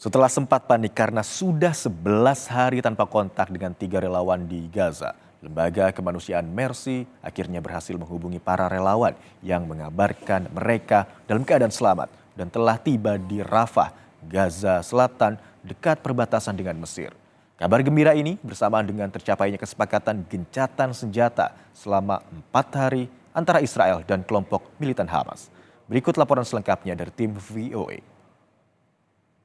Setelah sempat panik karena sudah 11 hari tanpa kontak dengan 3 relawan di Gaza, Lembaga Kemanusiaan Mercy akhirnya berhasil menghubungi para relawan yang mengabarkan mereka dalam keadaan selamat dan telah tiba di Rafah, Gaza Selatan, dekat perbatasan dengan Mesir. Kabar gembira ini bersamaan dengan tercapainya kesepakatan gencatan senjata selama 4 hari antara Israel dan kelompok militan Hamas. Berikut laporan selengkapnya dari tim VOA.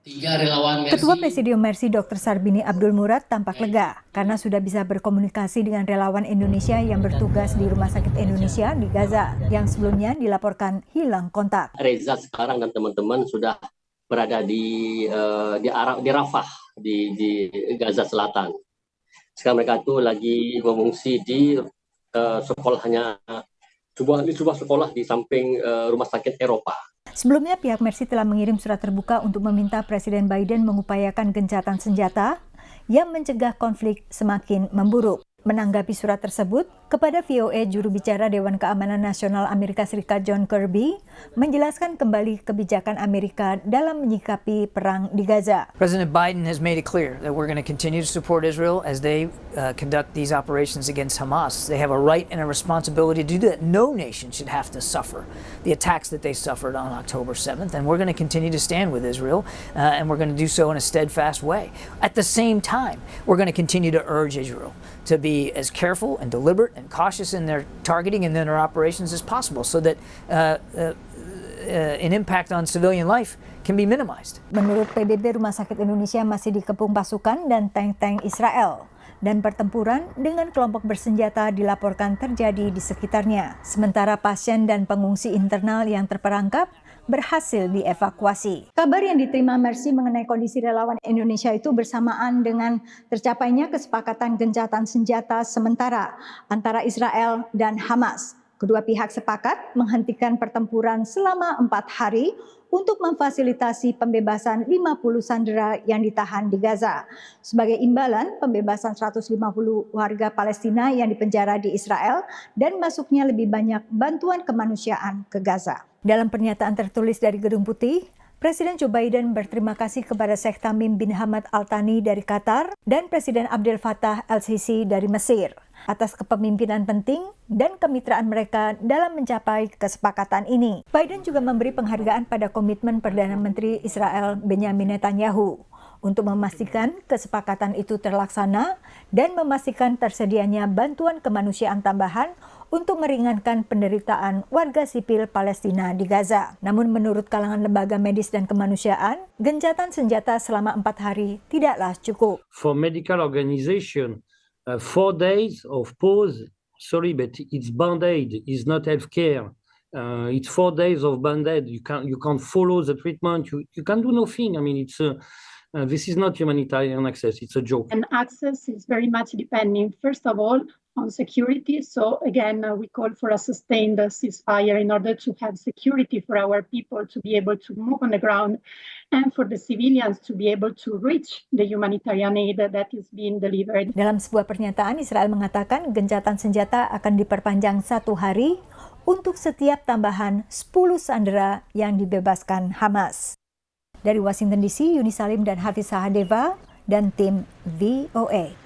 Ketua Presidium Mercy Dr. Sarbini Abdul Murad tampak lega karena sudah bisa berkomunikasi dengan relawan Indonesia yang bertugas di Rumah Sakit Indonesia di Gaza yang sebelumnya dilaporkan hilang kontak. Reza sekarang dan teman-teman sudah berada di Rafah di Gaza Selatan. Sekarang mereka itu lagi mengungsi di sekolahnya sebuah sekolah di samping Rumah Sakit Eropa. Sebelumnya pihak Mercy telah mengirim surat terbuka untuk meminta Presiden Biden mengupayakan gencatan senjata yang mencegah konflik semakin memburuk. Menanggapi surat tersebut, kepada VOA juru bicara Dewan Keamanan Nasional Amerika Serikat John Kirby menjelaskan kembali kebijakan Amerika dalam menyikapi perang di Gaza. President Biden has made it clear that we're going to continue to support Israel as they conduct these operations against Hamas. They have a right and a responsibility to do that. No nation should have to suffer the attacks that they suffered on October 7th, and we're going to continue to stand with Israel, and we're going to do so in a steadfast way. At the same time, we're going to continue to urge Israel to be as careful and deliberate and cautious in their targeting and in their operations as possible so that an impact on civilian life can be minimized. Menurut PBB, Rumah Sakit Indonesia masih dikepung pasukan dan tank-tank Israel. Dan pertempuran dengan kelompok bersenjata dilaporkan terjadi di sekitarnya. Sementara pasien dan pengungsi internal yang terperangkap berhasil dievakuasi. Kabar yang diterima Mercy mengenai kondisi relawan Indonesia itu bersamaan dengan tercapainya kesepakatan gencatan senjata sementara antara Israel dan Hamas. Kedua pihak sepakat menghentikan pertempuran selama 4 hari untuk memfasilitasi pembebasan 50 sandera yang ditahan di Gaza. Sebagai imbalan, pembebasan 150 warga Palestina yang dipenjara di Israel dan masuknya lebih banyak bantuan kemanusiaan ke Gaza. Dalam pernyataan tertulis dari Gedung Putih, Presiden Joe Biden berterima kasih kepada Sheikh Tamim bin Hamad Al Thani dari Qatar dan Presiden Abdel Fattah El-Sisi dari Mesir atas kepemimpinan penting dan kemitraan mereka dalam mencapai kesepakatan ini. Biden juga memberi penghargaan pada komitmen Perdana Menteri Israel Benjamin Netanyahu untuk memastikan kesepakatan itu terlaksana dan memastikan tersedianya bantuan kemanusiaan tambahan untuk meringankan penderitaan warga sipil Palestina di Gaza. Namun menurut kalangan lembaga medis dan kemanusiaan, gencatan senjata selama 4 hari tidaklah cukup. For medical organization, 4 days of pause, sorry, but it's band-aid, it's not healthcare. It's 4 days of band-aid. You can't follow the treatment. You can do nothing. I mean, this is not humanitarian access. It's a joke. And access is very much depending, first of all, on security. So again, we call for a sustained ceasefire in order to have security for our people to be able to move on the ground and for the civilians to be able to reach the humanitarian aid that is being delivered. Dalam sebuah pernyataan, Israel mengatakan gencatan senjata akan diperpanjang 1 hari untuk setiap tambahan 10 sandera yang dibebaskan Hamas. Dari Washington DC, Yuni Salim dan Hafiz Sahadeva dan tim VOA.